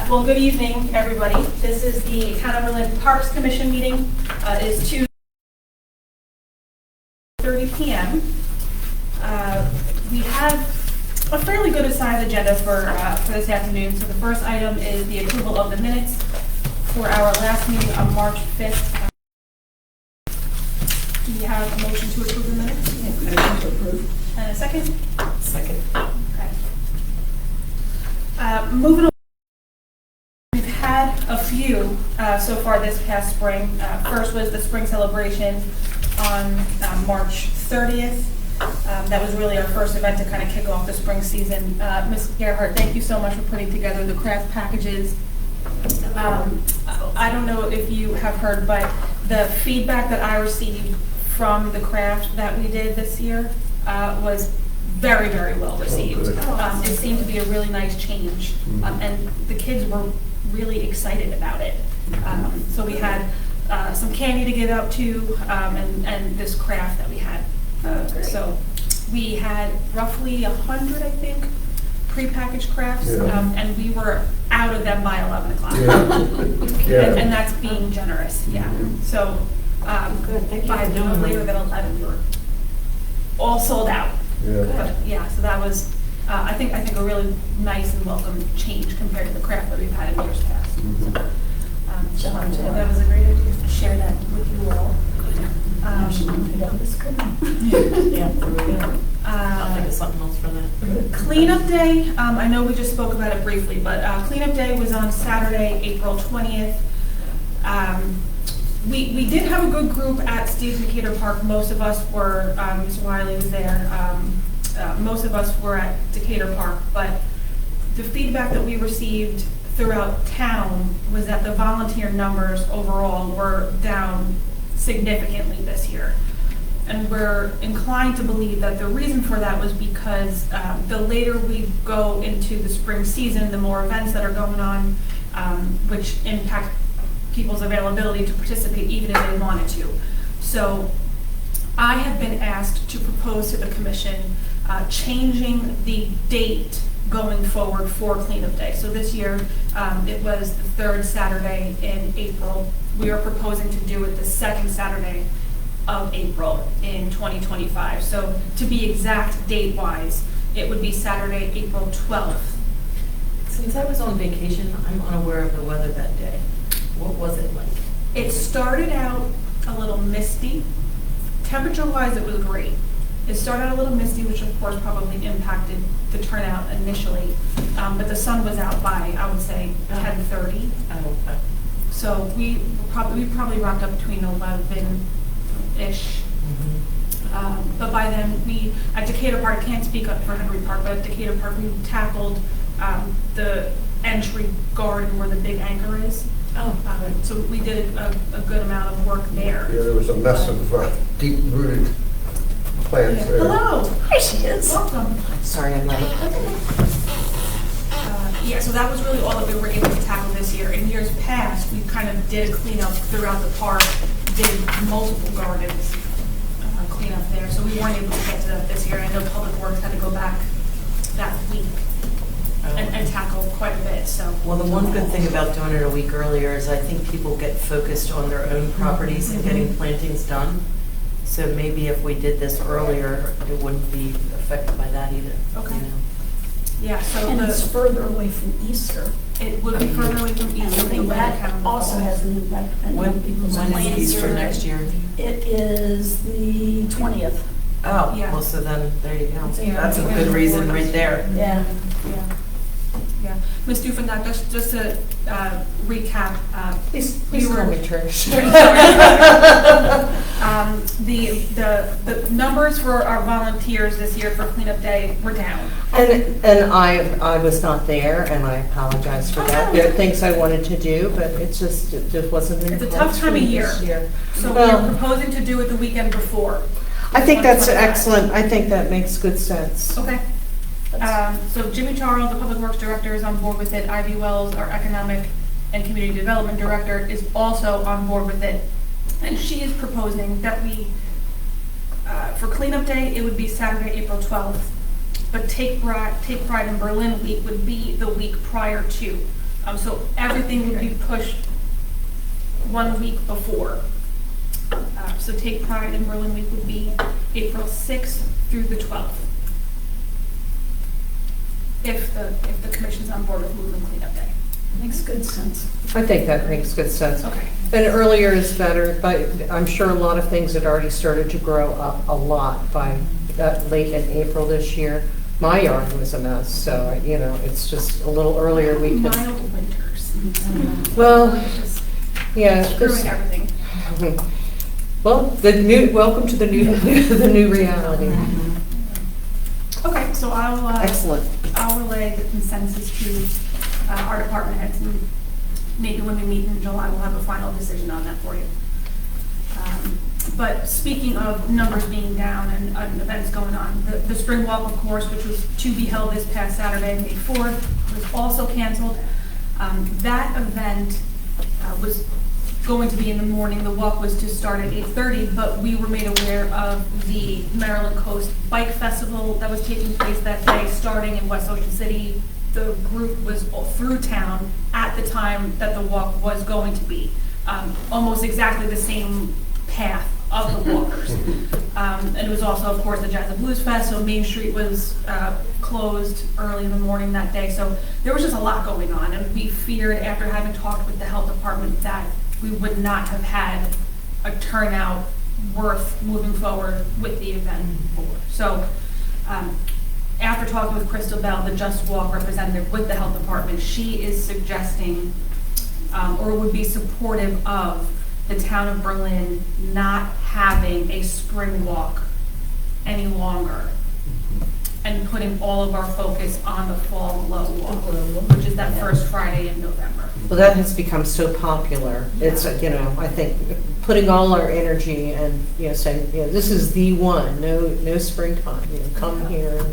Well, good evening, everybody. This is the Town of Berlin Parks Commission meeting. It is 2:30 p.m. We have a fairly good sized agenda for this afternoon. So the first item is the approval of the minutes for our last meeting on March 5th. Do we have a motion to approve the minutes? Motion to approve. And a second? Second. Okay. Moving on. We've had a few so far this past spring. First was the spring celebration on March 30th. That was really our first event to kind of kick off the spring season. Ms. Gerhardt, thank you so much for putting together the craft packages. I don't know if you have heard, but the feedback that I received from the craft that we did this year was very, very well received. It seemed to be a really nice change, and the kids were really excited about it. So we had some candy to give out to, and this craft that we had. So we had roughly 100, I think, prepackaged crafts, and we were out of them by 11 o'clock. And that's being generous, yeah. So by no later than 11, we were all sold out. But, yeah, so that was, I think a really nice and welcome change compared to the craft that we've had in years past. So that was a great idea to share that with you all. Yeah, I'll think of something else for that. Cleanup Day, I know we just spoke about it briefly, but Cleanup Day was on Saturday, April 20th. We did have a good group at Steve's Decatur Park. Most of us were, Mr. Wiley was there, most of us were at Decatur Park, but the feedback that we received throughout town was that the volunteer numbers overall were down significantly this year. And we're inclined to believe that the reason for that was because the later we go into the spring season, the more events that are going on, which impact people's availability to participate even if they wanted to. So I have been asked to propose to the commission changing the date going forward for Cleanup Day. So this year it was the third Saturday in April. We are proposing to do it the second Saturday of April in 2025. So to be exact date-wise, it would be Saturday, April 12th. Since I was on vacation, I'm unaware of the weather that day. What was it like? It started out a little misty. Temperature-wise, it was great. It started out a little misty, which of course probably impacted the turnout initially. But the sun was out by, I would say, 10:30. Oh, okay. So we probably wrapped up between 11-ish. But by then, we, at Decatur Park, I can't speak up for Henry Park, but at Decatur Park, we tackled the entry garden where the big anchor is. So we did a good amount of work there. Yeah, there was a mess of deep-rooted plants there. Hello. There she is. Welcome. Sorry, I'm late. Yeah, so that was really all that we were able to tackle this year. In years past, we kind of did a cleanup throughout the park, did multiple gardens cleanup there, so we weren't able to get to that this year. I know Public Works had to go back that week and tackle quite a bit, so. Well, the one good thing about doing it a week earlier is I think people get focused on their own properties and getting plantings done. So maybe if we did this earlier, it wouldn't be affected by that either. Okay. You know? Yeah, so And it's further away from Easter. it would be further away from And I Easter. think that also has an impact on people's When is plans. Easter next year? It is the 20th. Oh, Yeah. well, so then, there you go. Yeah. That's a good reason right there. Yeah. Yeah. Ms. Dufendak, just to recap. Please you were- call me Trish. The numbers for our volunteers this year for Cleanup Day were down. And I was not there, and I apologize for that. There are things I wanted to do, but it just wasn't in It's a place tough for time of me year. this year. So we Well- are proposing to do it the weekend before. I think that's 2025. excellent. I think that makes good sense. Okay. So Jimmy Charles, the Public Works Director, is on board with it. Ivy Wells, our Economic and Community Development Director, is also on board with it. And she is proposing that we, for Cleanup Day, it would be Saturday, April 12th. But Take Pride in Berlin week would be the week prior to. So everything would be pushed 1 week before. So Take Pride in Berlin Week would be April 6th through the 12th. If the commission's on board with moving cleanup day. Makes good sense. I think that makes good sense. Okay. And earlier is better, but I'm sure a lot of things had already started to grow up a lot by late in April this year. My yard was a mess, so, you know, it's just a little earlier we can, Mild winters. well, Just yeah. screwing everything. Well, welcome to the new, the new reality. Okay, so Excellent. I'll relay the consensus to our department heads, and maybe when we meet in July, we'll have a final decision on that for you. But speaking of numbers being down and events going on, the Spring Walk, of course, which was to be held this past Saturday, May 4th, was also canceled. That event was going to be in the morning. The walk was to start at 8:30, but we were made aware of the Maryland Coast Bike Festival that was taking place that day, starting in West Ocean City. The group was through town at the time that the walk was going to be. Almost exactly the same path of the walkers. And it was also, of course, the Jazz and Blues Fest, so Main Street was closed early in the morning that day. So there was just a lot going on, and we feared, after having talked with the health department, that we would not have had a turnout worth moving forward with the event for. So after talking with Crystal Bell, the Just Walk representative with the health department, she is suggesting or would be supportive of the town of Berlin not having a spring walk any longer and putting all of our focus on the fall glow walk, which is that first Friday in November. Well, that has become so popular. It's, you know, I think putting all our energy and, you know, saying, you know, this is the one, no springtime, you know, come here.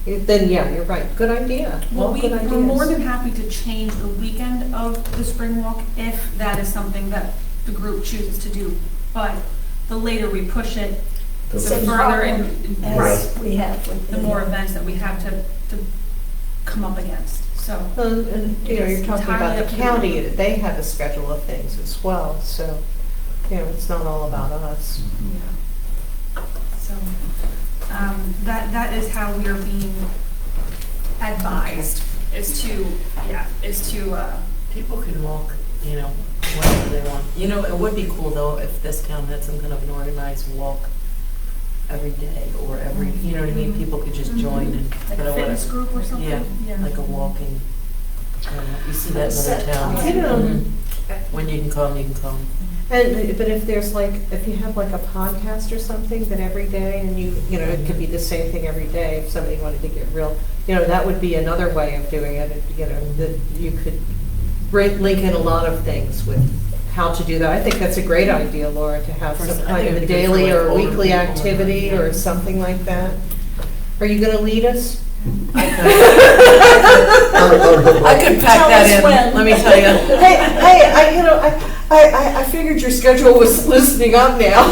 And then, yeah, you're right. Good idea. Well, All good we're ideas. more than happy to change the weekend of the spring walk if that is something that the group chooses to do. But the later we push it, the Same further problem and as we have with the more events that we have to come up against, so. And, you know, you're It's talking about entirely the up to you. county, they have a schedule of things as well, so, you know, it's not all about us. Yeah. So, that is how we are being advised, is to. People can walk, you know, wherever they want. You know, it would be cool though if this town had some kind of an organized walk every day or every, you know what I mean? People could just join and, Like you a know, fitness group or something? Yeah, like a walking, you see that in Set other towns. time. You know. Mhm. When you can come, you can come. And, but if there's like, if you have like a podcast or something that every day and you know, it could be the same thing every day, if somebody wanted to get real, you know, that would be another way of doing it, you know, that you could link in a lot of things with how to do that. I think that's a great idea, Laura, to have I some think kind of it'd a be good for, daily like, or older weekly people. activity Yeah. or something like that. Are you gonna lead us? I I could pack Tell that us in, when. let me tell you. I figured your schedule was loosening up now.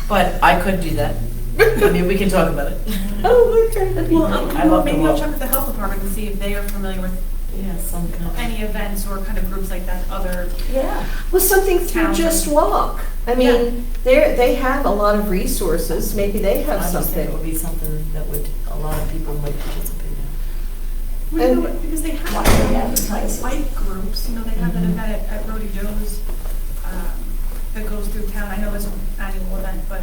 But I could do that. I mean, we can talk about it. Oh, okay. I love the Maybe I'll walk. check with the health department and see if they are familiar with Yeah, some kind of. any events or kind of groups like that, other. Yeah. Well, something through Town. Just Walk. I mean, they have a lot of resources. Maybe they have I just think it something. would be something that would, a lot of people might participate in. And- Because they Why have they advertise it. bike groups, you know, they have an event at Rody Joe's that goes through town. I know it's an annual event, but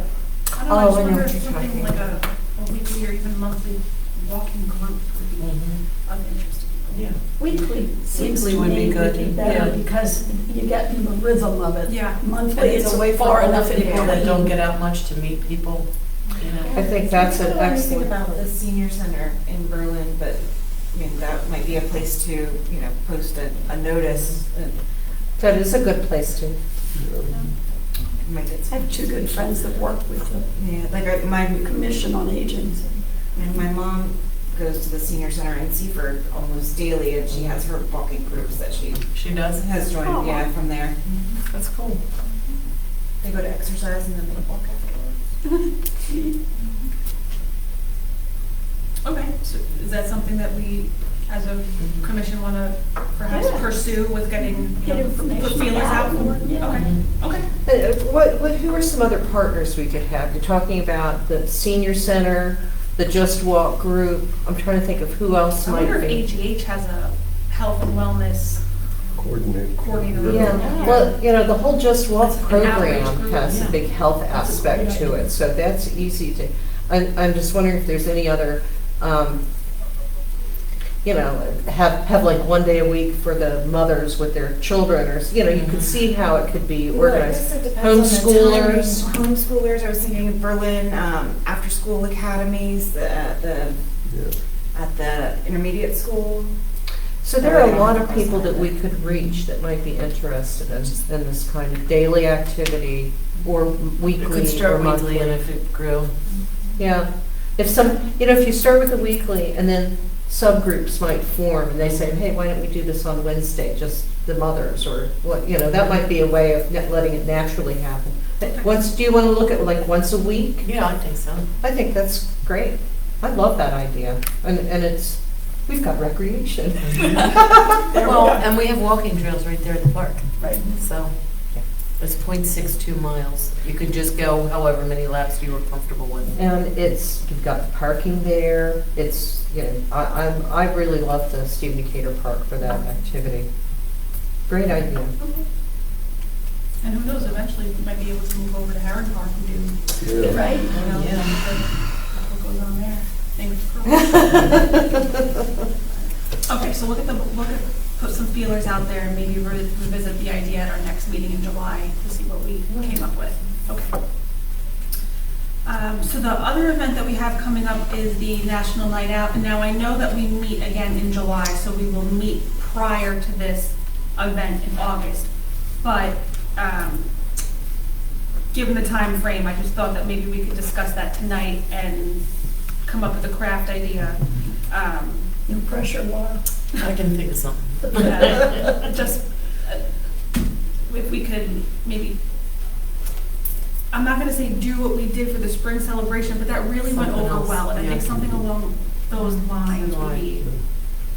I don't know, I Oh, just I know wonder what if you're something talking like a weekly or even monthly walking group would be of interest to people. Yeah. Weekly seems Weekly to would be me to good, be better yeah. because you get in the rhythm of it. Yeah. Monthly, And it's a way for far older enough in people that don't between. get out much to meet people, you know. I think that's an I don't know anything excellent. about the senior center in Berlin, but, I mean, that might be a place to, you know, post a notice. And That is a good place to. you might get I some, have two good friends that work with the yeah, like my Commission on Aging. my mom goes to the senior center in Seaford almost daily, and she has her walking groups that she She does? has joined, Oh. yeah, from there. That's cool. They go to exercise and then they walk afterwards. Okay, so is that something that we as a commission want to perhaps Yeah. pursue with getting, Get information put feelers out for? yeah. Okay. Who are some other partners we could have? You're talking about the senior center, the Just Walk group. I'm trying to think of who else I might wonder be. if AGH has a health and wellness coordinator. Yeah, well, the whole Just Walk That's an outreach program group, has a yeah. big health aspect to it, so that's easy to, I'm just wondering if there's any other, have like one day a week for the mothers with their children, or, you could see how it could be Well, I organized. guess it depends on the Homeschoolers. timing. Homeschoolers, I was thinking of Berlin, after-school academies, at the intermediate school. So there are a lot of people that we could reach that might be interested in this kind of daily activity, or It weekly could or start monthly. weekly, and if it grew. Yeah, if you start with a weekly, and then subgroups might form, and they say, hey, why don't we do this on Wednesday, just the mothers, or what, that might be a way of letting it naturally happen. Do you want to look at like once a week? Yeah, I think so. I think that's great. I love that idea, and we've got recreation. Well, and we have walking trails right there at the park. Right. So it's 0.62 miles. You could just go however many laps you were comfortable with. And you've got the parking there, I really love the Steve Decatur Park for that activity. Great idea. And who knows, eventually we might be able to move over to Heron Park and do, Yeah. Right? what goes on there. Fingers crossed. Okay, so put some feelers out there and maybe revisit the idea at our next meeting in July to see what we came up with. Okay. So the other event that we have coming up is the National Night Out. Now, I know that we meet again in July, so we will meet prior to this event in August. But given the time frame, I just thought that maybe we could discuss that tonight and come up with a craft idea. No pressure, Laura. I can think of something. Just if we could maybe, I'm not going to say do what we did for the spring celebration, but that really went Something over else, well. And I think yeah. something along those lines would be,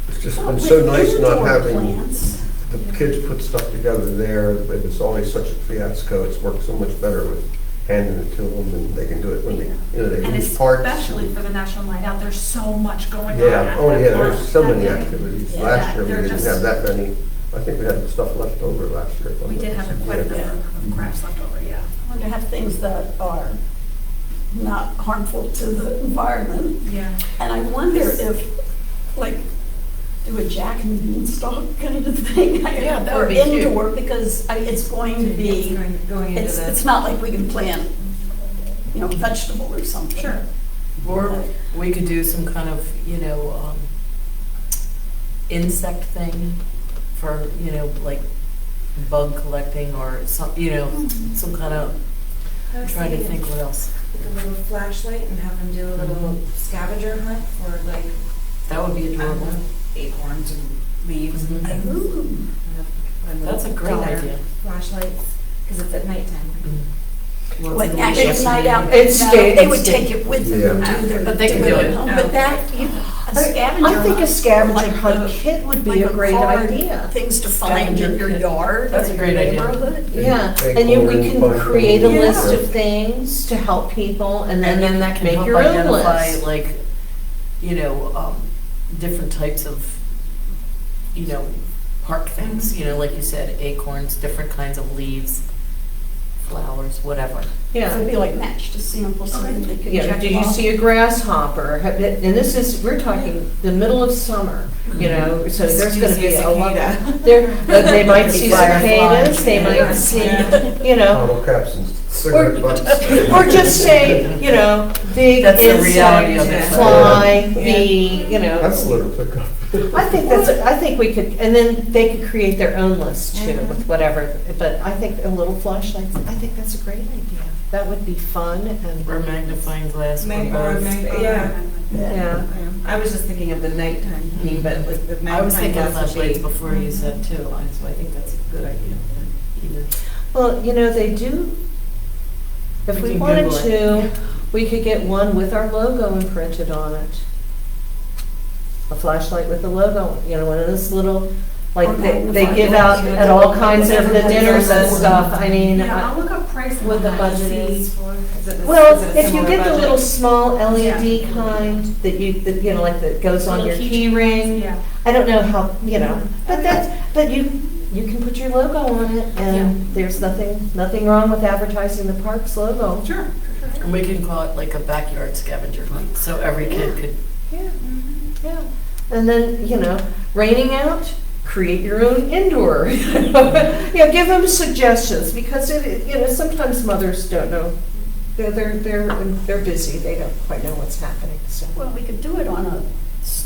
It's just Well, been so with nice not indoor having plants, the kids put stuff together there, but it's always such a fiasco. It's worked so much better with handing it to them, and they can do it when they and can use parts. especially for the National Night Out, there's so much going on. Yeah, at oh that yeah, park there's so that many day. activities. Yeah, Last year, we they're didn't just- have that many. I think we had stuff left over last year. We did have quite a Yeah. number of crafts left over, yeah. I want to have things that are not harmful to the environment. Yeah. And I wonder if, like, do a Jack and Beanstalk kind of thing. Yeah, that Or would be cute. indoor, because it's going to be, Going into the. it's not like we can plant, vegetable or something. Sure. Or we could do some kind of, insect thing for, like bug collecting or some, some kind of, I was trying to thinking think what else. Like a little flashlight and have them do a little scavenger hunt for like, That would be I don't adorable. know, acorns and leaves and Mhm. things. Ooh. That's a great Dollar idea. Flashlights, because it's at nighttime. Well, Like it's a actually little night out, It's no, stayed- they it's would stayed. take it with them and do their. But they can do it. But that, a scavenger I think a hunt, scavenger like hunt the- kit would be like a great card, idea. Things to find in your kit. yard. That's a or great your idea. neighborhood. Yeah, Acorn, and we can pine create a cones. list Yeah. of things to help people, and And then then that can make help your own identify, list. like, different types of, park things, like you said, acorns, different kinds of leaves, flowers, whatever. Yeah. It'd be like match to sample, so then they could Yeah, check did you off. see a grasshopper? And this is, we're talking the middle of summer, so there's Do you gonna see be a a lot. cicada? They might see cicadas, they might Yeah. see, Bottle caps and cigarette butts. or just say, big That's the reality of insect, it. fly, bee, That's a little pickup. I think we could, and then they could create their own list too, with whatever, but I think a little flashlight, I think that's a great idea. That would be fun and. Or magnifying glass. for Or both. yeah. Yeah. I was just thinking of the nighttime thing, but like the I was magnifying thinking glass would flashlights be. before you said too, so I think that's a good idea. Either. Well, they do, if We we can wanted Google it. to, we could get one with our logo imprinted on it. a flashlight with a logo, one of those little, Or like, they magnified give out glass. at all kinds of the dinners and stuff, I mean. Yeah, I'll look up price. What the budget is. Well, if you get the little small LED Yeah. kind that like that goes on your Little key keychain ring, ones, yeah. I don't know how, but you can put your logo on it, and there's nothing wrong with advertising the park's logo. Sure. And we can call it like a backyard scavenger hunt, so every kid could. Yeah, yeah. And then, raining out, create your own indoor. Give them suggestions, because sometimes mothers don't know. They're busy, they don't quite know what's happening, so. Well, we could do it on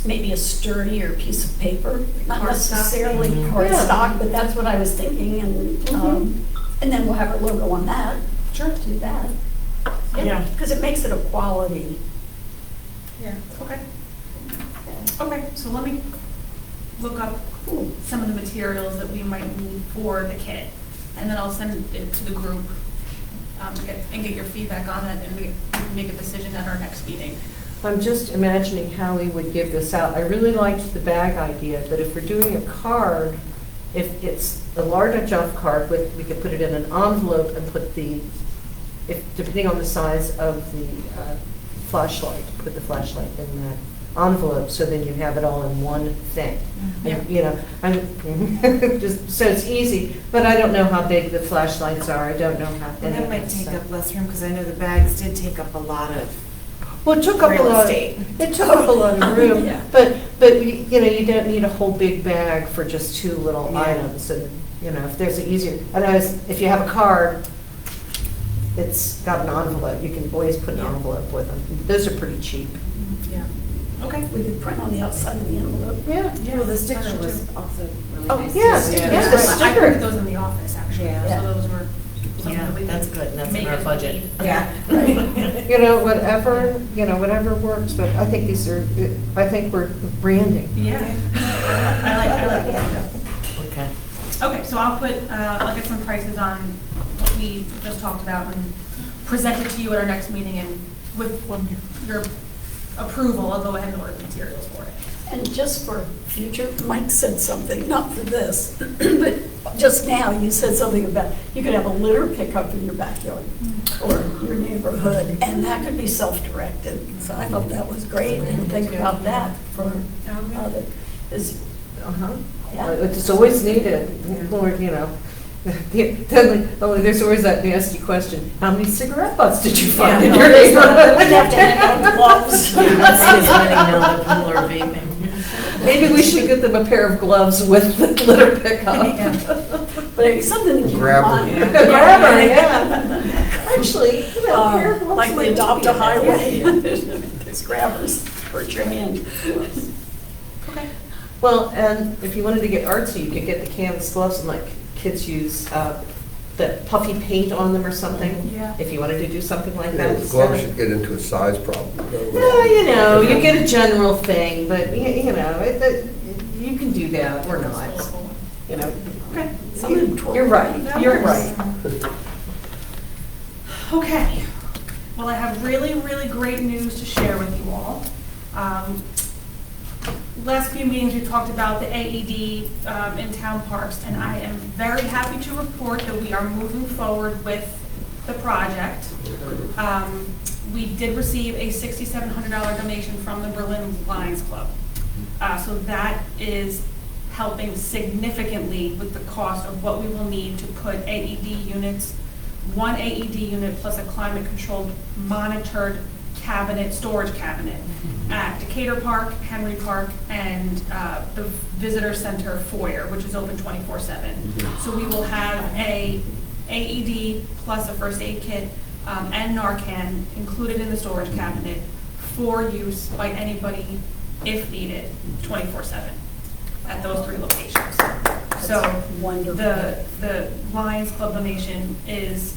maybe a sturdier piece of paper, not Cardstock. necessarily Mhm. cardstock, but that's what I was thinking, and then we'll have our logo on that. Sure. Do that. Yeah. Because it makes it a quality. Yeah, okay. Okay, so let me look up some of the materials that we might need for the kit, and then I'll send it to the group, and get your feedback on it, and we can make a decision at our next meeting. I'm just imagining how we would give this out. I really liked the bag idea, but if we're doing a card, if it's a large enough card, we could put it in an envelope and put depending on the size of the flashlight, put the flashlight in that envelope, so then you have it all in one thing. Yeah. I'm just, so it's easy, but I don't know how big the flashlights are. I don't know how. And any that of might that take stuff. up less room, because I know the bags did take up a lot of Well, it took up a real lot. estate. It took up a lot of room, Yeah. but you don't need a whole big bag for just two little Yeah. items, and if there's an easier. Otherwise, if you have a card, it's got an envelope. You can always put an Yeah. envelope with them. Those are pretty cheap. Yeah. Okay. We could print on the outside of the envelope. Yeah. Well, the sticker was also really Oh, nice. yeah, too. yeah, the I sticker. printed those in the office, actually, Yeah. so those were something Yeah, that we that's could good, that's in make our as budget. needed. Yeah. Whatever works. But I think we're branding. Yeah. I like that. Okay. Okay, so I'll get some prices on what we just talked about and present it to you at our next meeting, and with your approval, I'll go ahead and order the materials for it. And just for future, Mike said something, not for this, but just now, you said something about, you could have a litter pickup in your backyard or your neighborhood, and that could be self-directed. So I thought that was great, and think about that for other, Uh-huh. Yeah. It's always needed, Lord, there's always that nasty question, how many cigarette butts did you find in your we neighborhood? wouldn't have to hang out gloves. Let's see as many now that people are vaping. Maybe we should get them a pair of gloves with the litter pickup. But it's something to keep in Grabber. mind. Grabber, yeah. Actually, a pair of gloves Like might the adopt a be- highway, there's grabbers, hurt your hand. Okay. Well, and if you wanted to get artsy, you could get the canvas gloves, and like kids use the puffy paint on them or something. Yeah. If you wanted to do something like Yeah, that. the gloves should get into a size problem. Well, you get a general thing, but you can do that or not. Okay. You're right. You're right. Okay. Well, I have really, really great news to share with you all. Last few meetings, we talked about the AED in town parks, and I am very happy to report that we are moving forward with the project. We did receive a $6,700 donation from the Berlin Lions Club. So that is helping significantly with the cost of what we will need to put AED units, one AED unit plus a climate-controlled monitored cabinet, storage cabinet at Decatur Park, Henry Park, and the Visitor Center foyer, which is open 24/7. So we will have a AED plus a first aid kit and Narcan included in the storage cabinet for use by anybody if needed, 24/7 at those three locations. So Wonderful. the Lions Club donation is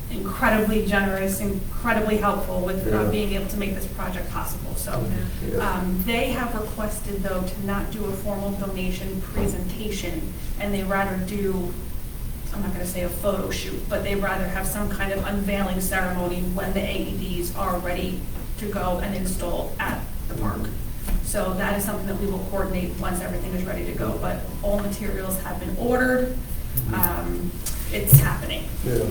incredibly generous, incredibly helpful with Yeah. being able to make this project possible. So Yeah. they have requested, though, to not do a formal donation presentation, and they rather do, I'm not going to say a photo shoot, but they rather have some kind of unveiling ceremony when the AEDs are ready to go and install at the park. So that is something that we will coordinate once everything is ready to go, but all materials have been ordered. It's happening. Yeah.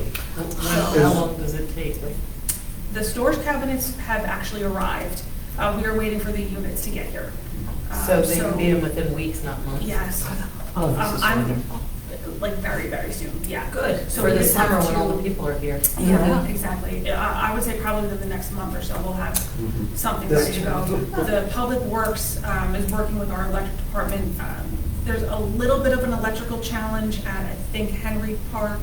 How long does it take? The storage cabinets have actually arrived. We are waiting for the units to get here. So they can be in within weeks, not months? Yes. Oh, this is I'm, wonderful. like, very, very soon, yeah. Good, So for we the just have summer when all to- the people are here. Yeah, exactly. I would say probably within the next month or so, we'll have something ready to go. The Public Works is working with our electric department. There's a little bit of an electrical challenge at, I think, Henry Park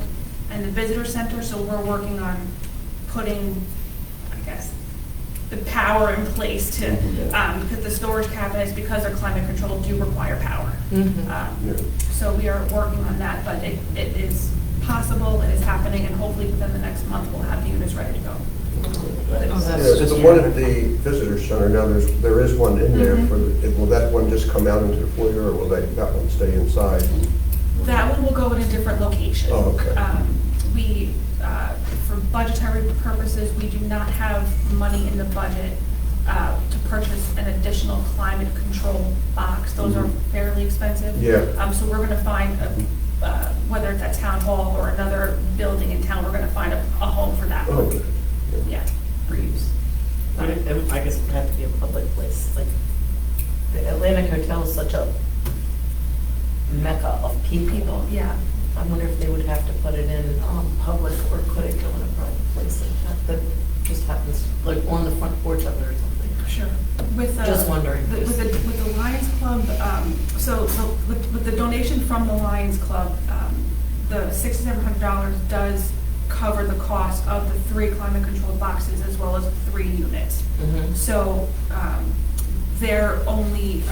and the Visitor Center, so we're working on putting, I guess, the power in place to, because the storage cabinets, because they're climate controlled, do require power. Mhm. So we are working on that, but it is possible, it is happening, and hopefully within the next month, we'll have the units ready to go. Oh, Yeah, that's so the one at the visitor center, now there is one in there for, will that one just come out into the foyer, or will that one stay inside? That one will go in a different location. Oh, okay. We, for budgetary purposes, we do not have money in the budget to purchase an additional climate control box. Those are fairly expensive. Yeah. So we're gonna find, whether it's at Town Hall or another building in town, we're gonna find a home for that Oh, one. good. Yeah, for use. I guess it would have to be a public place, like, the Atlantic Hotel is such a mecca of people. Yeah. I wonder if they would have to put it in public, or could it go in a private place like that, that just happens, like on the front porch of it or something? Sure. With, Just wondering. With the Lions Club, with the donation from the Lions Club, the $6,700 does cover the cost of the 3 climate controlled boxes as well as 3 units. Mhm. So their only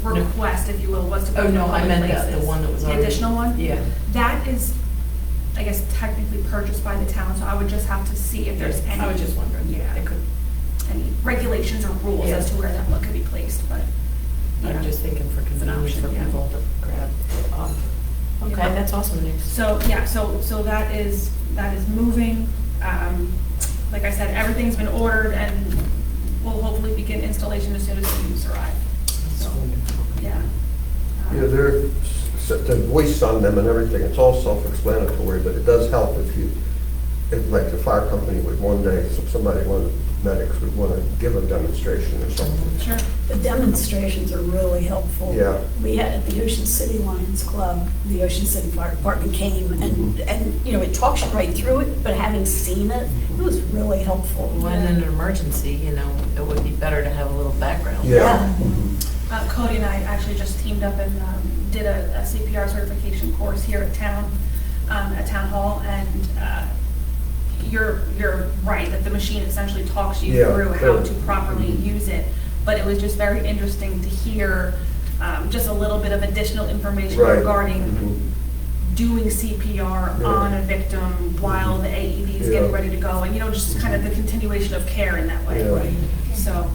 request, if you will, was to put Oh, it in no, I public meant the places. one that was The already. additional one? Yeah. That is, I guess, technically purchased by the town, so I would just have to see if there's any. I was just wondering. Yeah. It could, Any regulations or rules Yeah. as to where that one could be placed, but. I'm yeah. just thinking for an convenience option, for yeah. people to grab. Okay, Yeah. that's awesome news. So, yeah, so that is moving. Like I said, everything's been ordered and we'll hopefully begin installation as soon as the units arrive. So, yeah. Yeah, the voice on them and everything, it's all self-explanatory, but it does help if like the fire company would one day, medics would want to give a demonstration or something. Sure. The demonstrations are really helpful. Yeah. We had at the Ocean City Lions Club, the Ocean City Fire Department came and, you know, it talks you right through it, but having seen it, it was really helpful. When in an emergency, it would be better to have a little background. Yeah. Cody and I actually just teamed up and did a CPR certification course here at Town Hall, and you're right, that the machine essentially talks you Yeah, through how clearly. to properly use it. But it was just very interesting to hear just a little bit of additional information Right. regarding Mhm. doing CPR Yeah. on a victim while the AED is Yeah. getting ready to go, and, just kind of the continuation of care in that way. Yeah. So,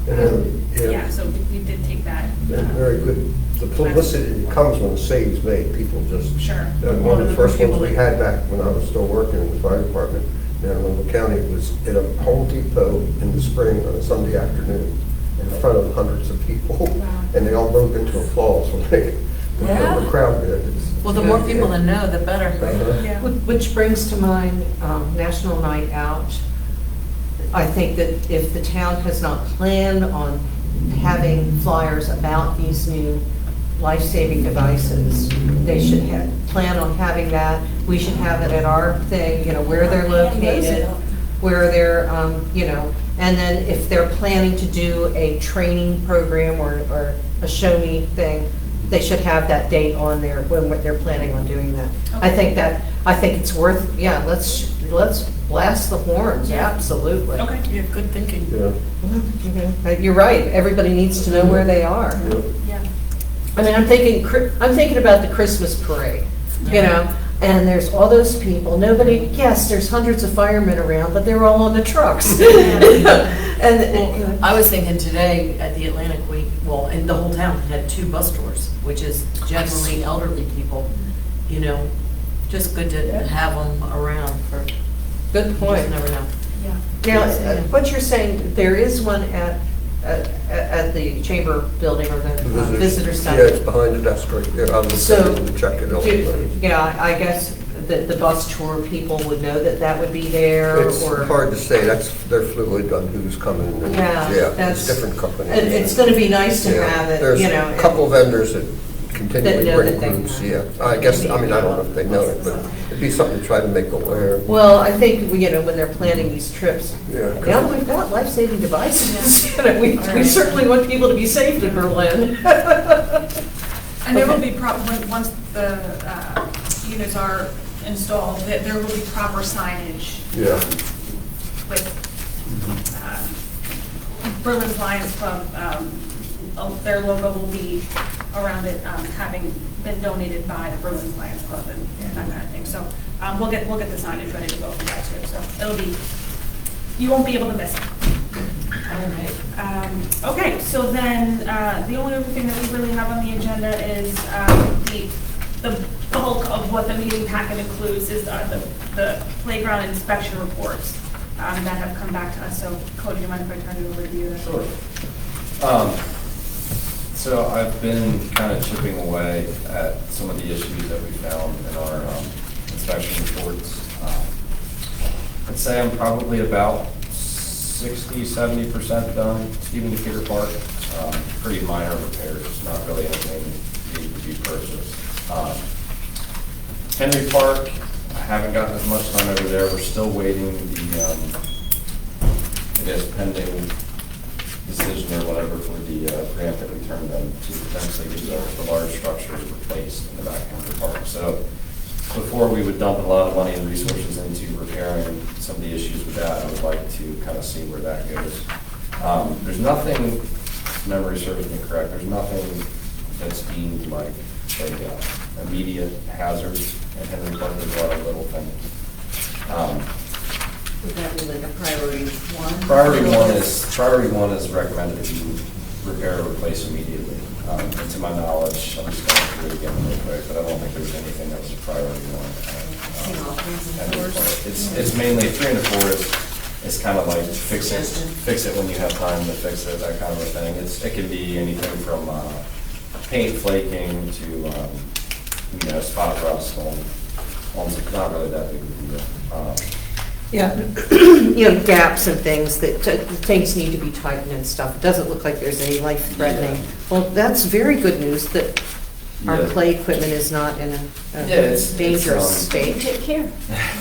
Yeah. so we did take that. Yeah, very good. The publicity that comes when a save's made, people just. Sure. And one of the first ones we had back when I was still working in the fire department in Anne Arundel County was at a Home Depot in the spring on a Sunday afternoon in front of hundreds of people. Wow. And they all broke into applause when Yeah. the crowd did. Well, the more people that know, the better. Yeah. Which brings to mind National Night Out. I think that if the town has not planned on having flyers about these new life-saving devices, they should plan on having that. We should have it at our thing, where they're located, where they're, and then if they're planning to do a training program or a show me thing, they should have that date on there when they're planning on doing that. Okay. I think it's worth, let's blast the horns, Yeah. absolutely. Okay. Yeah, good thinking. Yeah. You're right, everybody needs to know where they are. Yeah. Yeah. I mean, I'm thinking about the Christmas parade, and there's all those people, yes, there's hundreds of firemen around, but they're all on the trucks. And, I was thinking today at the Atlantic Week, and the whole town had 2 bus tours, which is generally elderly people, just good to have them around for, good you point. just never know. Yeah. Now, what you're saying, there is one at at the chamber building or the visitor Yeah, center. it's behind the desk right there. I was So, going to check it out. Yeah, I guess that the bus tour people would know that that would be there, It's or. hard to say, they're fluid on who's coming. and- Yeah, Yeah, that's- it's different companies. It's gonna be nice to Yeah. have it, There's you know. a couple vendors that continually That know bring that they groups, have. yeah. I guess, I mean, I don't know if they know it, but it'd be something to try to make aware. Well, I think, you know, when they're planning these trips, Yeah. now that we've got life-saving devices, you know, we certainly want people to be safe in Berlin. And there will be, once the units are installed, there will be proper signage Yeah. with Berlin's Lions Club, their logo will be around it, having been donated by the Berlin's Lions Club and that kind of thing. So we'll get the signage ready to go for that too. So it'll be, you won't be able to miss it. Okay, so then the only other thing that we really have on the agenda is the bulk of what the meeting packet includes is the playground inspection reports that have come back to us. So Cody, do you mind if I turn it over to you? Sure. So I've been kind of chipping away at some of the issues that we found in our inspection reports. I'd say I'm probably about 60–70% done. Stephen Decatur Park, pretty minor repairs, not really anything needed to be purchased. Henry Park, I haven't gotten as much done over there. We're still waiting the, I guess, pending decision or whatever for the grant that we turned them to potentially get the large structures replaced in the back of the park. So before we would dump a lot of money and resources into repairing some of the issues with that, I would like to kind of see where that goes. There's nothing, if memory serves me correct, there's nothing that's deemed like a immediate hazard in Henry Park. There's a lot of little things. Would that be like a priority one? Priority one is recommended that you repair or replace immediately. And to my knowledge, I'm just going through it again real quick, but I don't think there's anything that was a priority one. It's mainly 3 and 4 is kind of like fix it when you have time to fix it, that kind of a thing. It can be anything from paint flaking to spot rust on not really that big of a deal. Yeah, you know, gaps and things things need to be tightened and stuff. It doesn't look like there's any life-threatening. Yeah. Well, that's very good news that our Yeah. play equipment is not in a it's, dangerous um, state. Take care.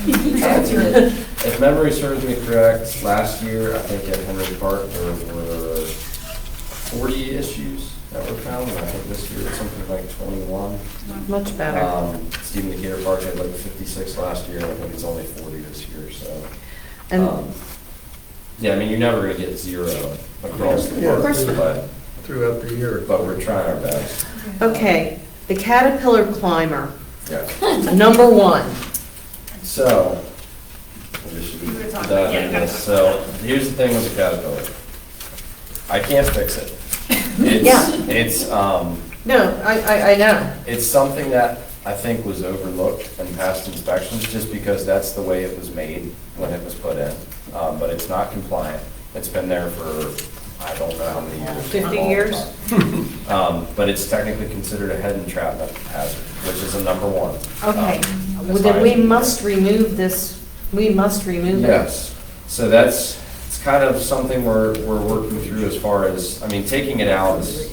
If memory serves me correct, last year, I think at Henry Park, there were 40 issues that were found, and I think this year it's something like 21. Much better. Stephen Decatur Park had like 56 last year, and I think it's only 40 this year, so. And Yeah, I mean, you're never gonna get 0 across the Yeah, of park, course not. Throughout the year. but we're trying our best. okay, the Caterpillar Climber, Yeah. number 1. So, we should You were talking- dive yeah, into this. So, here's the thing with the Caterpillar. I can't fix it. Yeah. It's, No, I know. it's something that I think was overlooked in past inspections, just because that's the way it was made when it was put in. But it's not compliant. It's been there for, I don't know how many years. 50 a long years? time. But it's technically considered a head entrapment hazard, which is a number 1. Okay, As well, then high we as- must remove this, we must remove it. Yes, so it's kind of something we're working through as far as, I mean, taking it out is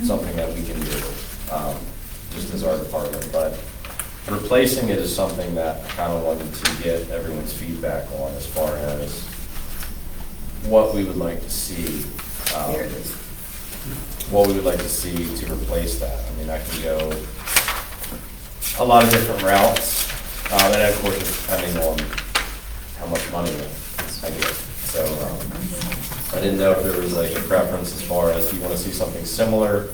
something that we can do, just as our department, but replacing it is something that I kind of wanted to get everyone's feedback on as far as what we would like to see. What we would like to see to replace that. I mean, I can go a lot of different routes, and then of course, it's depending on how much money I get. So I didn't know if there was like a preference as far as, do you want to see something similar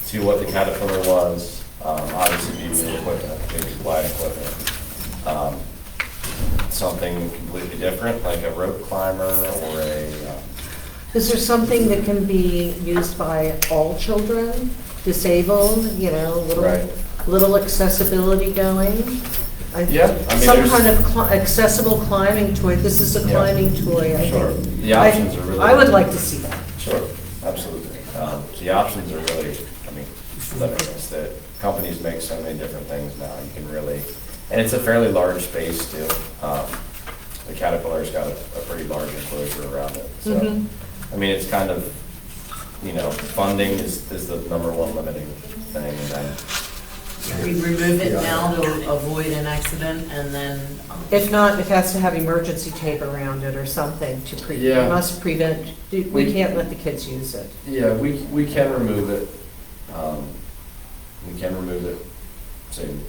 to what the Caterpillar was? Obviously, be new equipment, maybe glide equipment. Something completely different, like a rope climber or a, Is there something that can be used by all children, disabled, you know, Right. little accessibility going? Yeah, I mean, Some there's- kind of accessible climbing toy. This is a Yeah. climbing toy, I Sure. think. The options are really. I would like to see that. Sure. absolutely. So the options are really, I mean, limitless. That companies make so many different things now. You can really, and it's a fairly large space too. The Caterpillar's got a pretty large enclosure around it. So, Mhm. I mean, it's kind of, you know, funding is the number one limiting thing, and then We remove it now to avoid an accident, and then. If not, it has to have emergency tape around it or something to Yeah. it must prevent, we can't let the kids use it. yeah, we can remove it. We can remove it soon.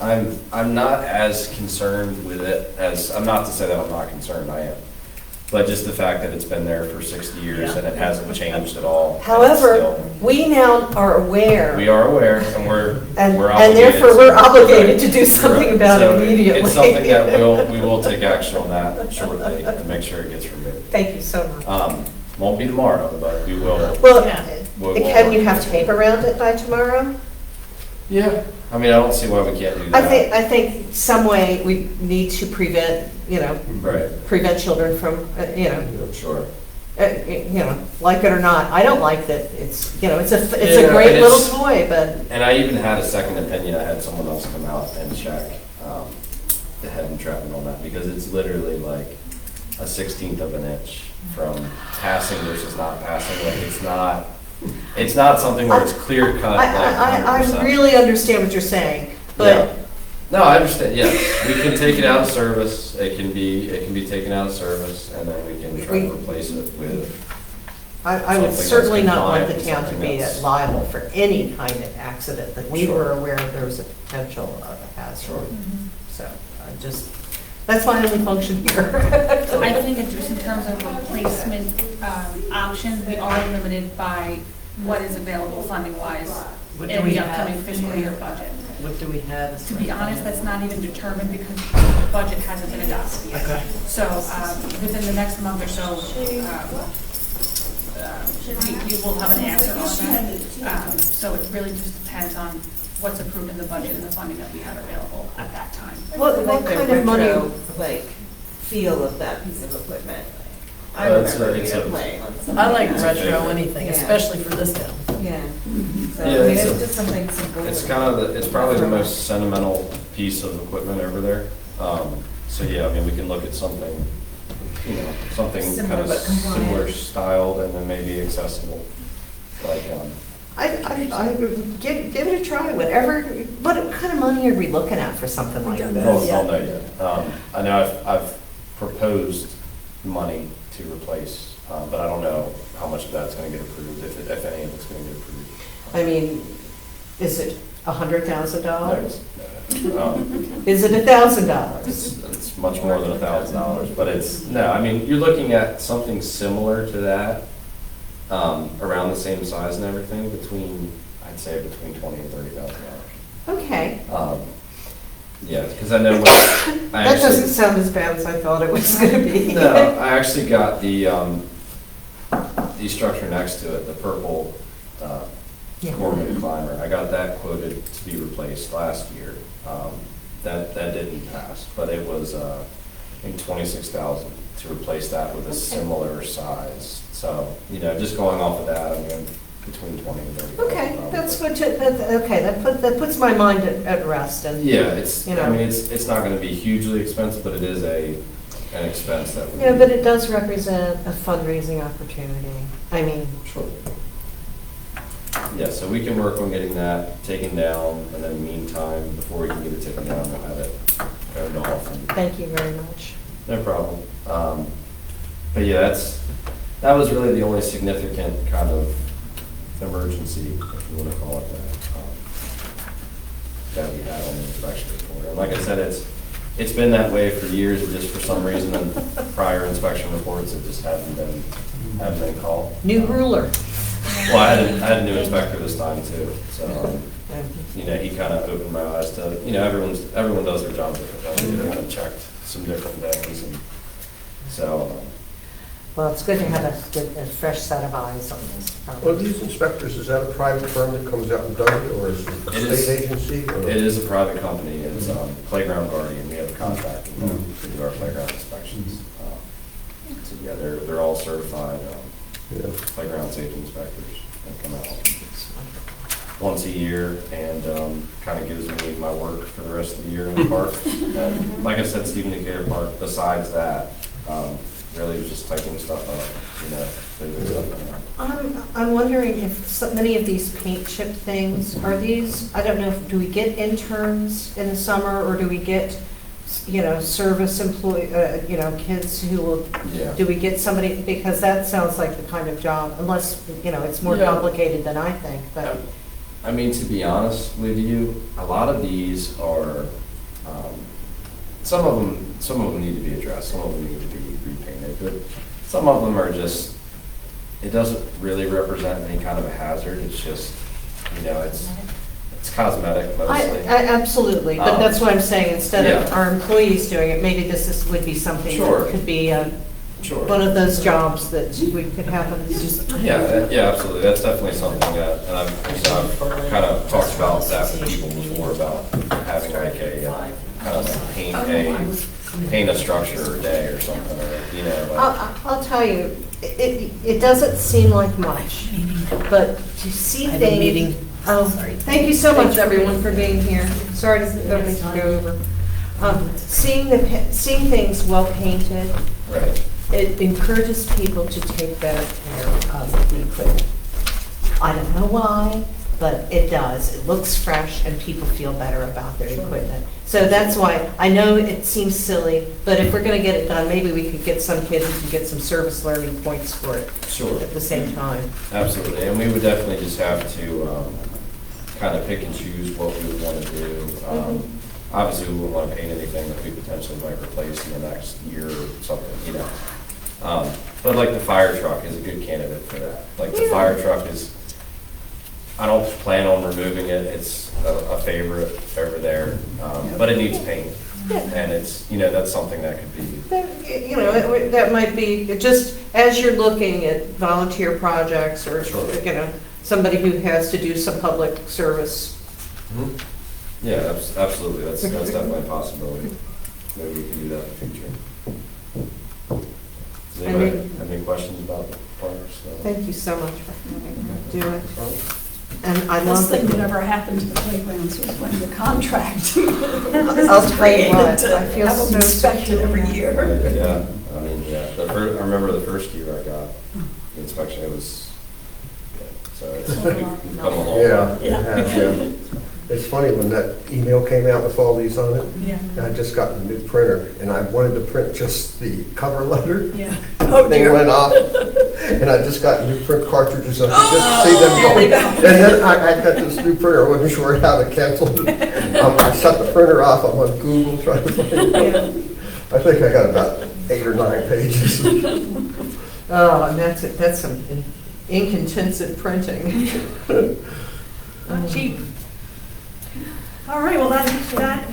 I'm not as concerned with it as, I'm not to say that I'm not concerned, I am. But just the fact that it's been there for 60 years and it hasn't changed at all. and it's However, still- we now are aware. We are aware, and we're And obligated. therefore, we're obligated Right. to do something Right. about So it immediately. It's something that we will take action on that shortly and make sure it gets removed. Thank you so much. Won't be tomorrow, but we will. Well, we'll can you work. have tape around it by tomorrow? Yeah, I mean, I don't see why we can't do that. I think some way we need to prevent, Right, prevent children from, sure. like it or not. I don't like that it's, it's a Yeah, great and little it's- toy, but And I even had a second opinion. I had someone else come out and check the head entrapment on that, because it's literally like a 16th of an inch from passing versus not passing. Like, it's not something where it's clear cut. Like I 100%. really understand what you're saying, Yeah. but No, I understand, yes. We can take it out of service. It can be taken out of service, and then we can try to replace it with, I would something that's certainly not want the compliant, town to something be that's- liable for any kind of accident that we Sure. were aware of there was a potential of a hazard. Sure. So that's my only function here. I think in just in terms of replacement options, we are limited by what is available funding-wise What do in we the have? upcoming fiscal year budget. What do we have? To be honest, that's not even determined because the budget hasn't been adopted yet. Okay. So within the next month or so, we will have an answer on that. So it really just depends on what's approved in the budget and the funding that we have available at that time. What kind of money? Like, feel of that piece of equipment. I It's remember a- it's being a- playing on some. I like It's a retro favorite. anything, Yeah. especially for this town. Yeah. So, Yeah, I mean, it's it's a- just something simple. it's kind of it's probably the most sentimental piece of equipment over there. So yeah, I mean, we can look at something, something Similar kind of but compliant. similar styled and then maybe accessible. Like, I give it a try, whatever, what kind of money are we looking at for something like don't this? know. don't know yet. I know I've proposed money to replace, but I don't know how much of that's going to get approved, if any of it's going to get approved. I mean, is it $100,000? No. Is it $1,000? It's much more than $1,000, but I mean, you're looking at something similar to that, around the same size and everything, I'd say between $20,000 and $30,000. Okay. Yeah, because I know when That doesn't sound as bad as I thought it was gonna be. No, I actually got the structure next to it, the purple Yeah. Gorman climber. I got that quoted to be replaced last year. That didn't pass, but it was, I think, $26,000 to replace that with a similar size. So, just going off of that, I'm going between $20,000 and $30,000. Okay, that's what, that puts my mind at rest and. Yeah, You know. I mean, it's not going to be hugely expensive, but it is an expense that would. Yeah, but it does represent a fundraising opportunity. I mean, Sure. Yeah, so we can work on getting that taken down, and then meantime, before we can get it taken down, we'll have it turned off. And thank you very much. no problem. But yeah, that was really the only significant kind of emergency, if you want to call it that we had on the inspection report. And like I said, it's been that way for years, and just for some reason, in prior inspection reports, it just hadn't been called. New ruler. Well, I had a new inspector this time too, so, he kind of opened my eyes to, everyone does their job differently. They kind of checked some different things, and so, Well, it's good to have a fresh set of eyes on this. Well, these inspectors, is that a private firm that comes out and does it, or is it a It is. state agency? or- it is a private company. It's Playground Guardian. We have a contract with them to do our playground inspections. So yeah, they're all certified. Yeah. playground safety inspectors that come out once a year and kind of gives me my work for the rest of the year in the park. And like I said, Stephen Decatur Park, besides that, really was just typing stuff up, leaving stuff in. I'm wondering if many of these paint chip things, are these, I don't know, do we get interns in the summer or do we get, service employee, kids who will, Yeah. do we get somebody, because that sounds like the kind of job, unless, it's more Yeah. complicated than I think, but. I mean, to be honest with you, a lot of these are, some of them need to be addressed, some of them need to be repainted, but some of them are just, it doesn't really represent any kind of a hazard, it's just, it's cosmetic mostly. Absolutely, but that's what I'm saying, instead of Yeah. our employees doing it, maybe would be something Sure. that could be Sure. one of those jobs that we could have. Yeah, absolutely, that's definitely something that, and I've kind of talked about that with people before, about having like a, kind of like paint a structure a day or something, or, I'll tell you, it doesn't seem like much, but to see I have a things. meeting. Oh, thank you so much, everyone, for being here. Sorry to go over. Seeing things well painted, right. it encourages people to take better care of the equipment. I don't know why, but it does. It looks fresh and people feel better about their equipment. So that's why, I know it seems silly, but if we're gonna get it done, maybe we could get some kids who can get some service learning points for it Sure. at the same time. Absolutely, and we would definitely just have to kind of pick and choose what we would want to do. Obviously, we wouldn't want to paint anything that we potentially might replace in the next year or something, But like the fire truck is a good candidate for that. Like the fire truck is, I don't plan on removing it, it's a favorite over there, but it needs paint. And it's, that's something that could be. That might be, just as you're looking at volunteer projects or, Sure. somebody who has to do some public service. Mhm. Yeah, absolutely, that's definitely a possibility. Maybe we can do that in the future. Does anybody have any questions about the parks? Thank you so much for having me do it. And I Best love thing that that. ever happened to the playgrounds was when the contract I'll was tell you what, created I to feel have them so inspected secure. every year. Yeah, I mean, I remember the first year I got the inspection, it was, so it's come a long way. Yeah, it has, yeah. It's funny, when that email came out with all these on it, Yeah. I just got a new printer, and I wanted to print just the cover letter. Yeah. Oh, Thing dear. went off, and I just got new print cartridges, I could just see them there going. they And go. then I got this new printer, I wasn't sure how to cancel it. I shut the printer off, I'm on Google trying to find it. I think I got about 8 or 9 pages. Oh, and that's some ink-intensive printing. Not cheap. All right, well, that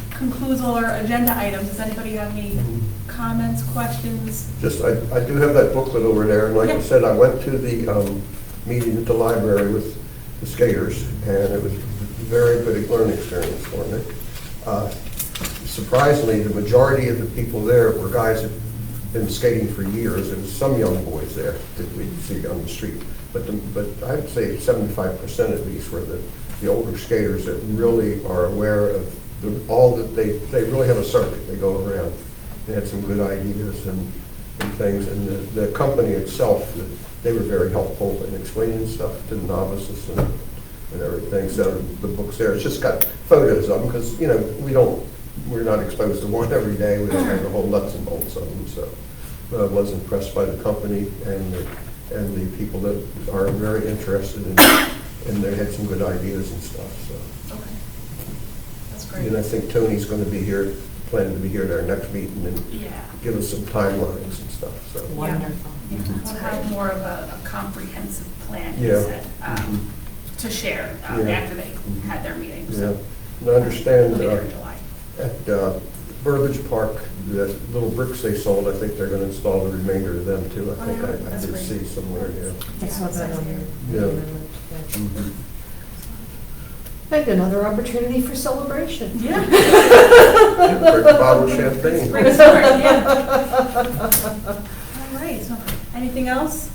concludes all our agenda items. Does anybody have any comments, questions? Just, I do have that booklet over there, and like I Yeah. said, I went to the meeting at the library with the skaters, and it was a very good learning experience for me. Surprisingly, the majority of the people there were guys that had been skating for years. There was some young boys there that we'd see on the street, but I'd say 75% at least were the older skaters that really are aware of all that they really have a circuit. They go around. They had some good ideas and things, and the company itself, they were very helpful in explaining stuff to the novices and everything. So the book's there. It's just got photos of them because, we're not exposed to one every day. We don't have the whole nuts and bolts of them. So I was impressed by the company and the people that are very interested in, and they had some good ideas and stuff. So. Okay. That's great. And I think Tony's going to be here, planning to be here at our next meeting and Yeah. give us some timelines and stuff, so. Wonderful. Yeah, we'll have more of a comprehensive plan, he Yeah. said, to share Yeah. after they had their meeting. Yeah, So and I understand it'll be there in July. at Burbage Park, the little bricks they sold, I think they're going to install the remainder of them too. I think Oh, yeah, I that's did great. see somewhere, yeah. I saw that on Yeah. there. Mhm. And another opportunity for celebration. Yeah. Brick bottle champagne. Spring start, yeah. All right, so anything else?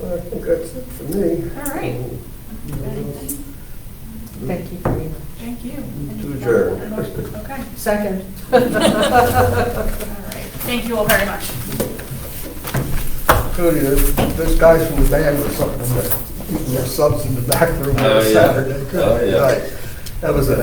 I think that's it for me. All right. Thank you very much. Thank you. To adjourn. Okay. Second. All right. Thank you all very much. Cody, this guy's from the band or something, that eating their subs in the back room Oh, on yeah. Saturday. Oh, yeah. Right. That was it.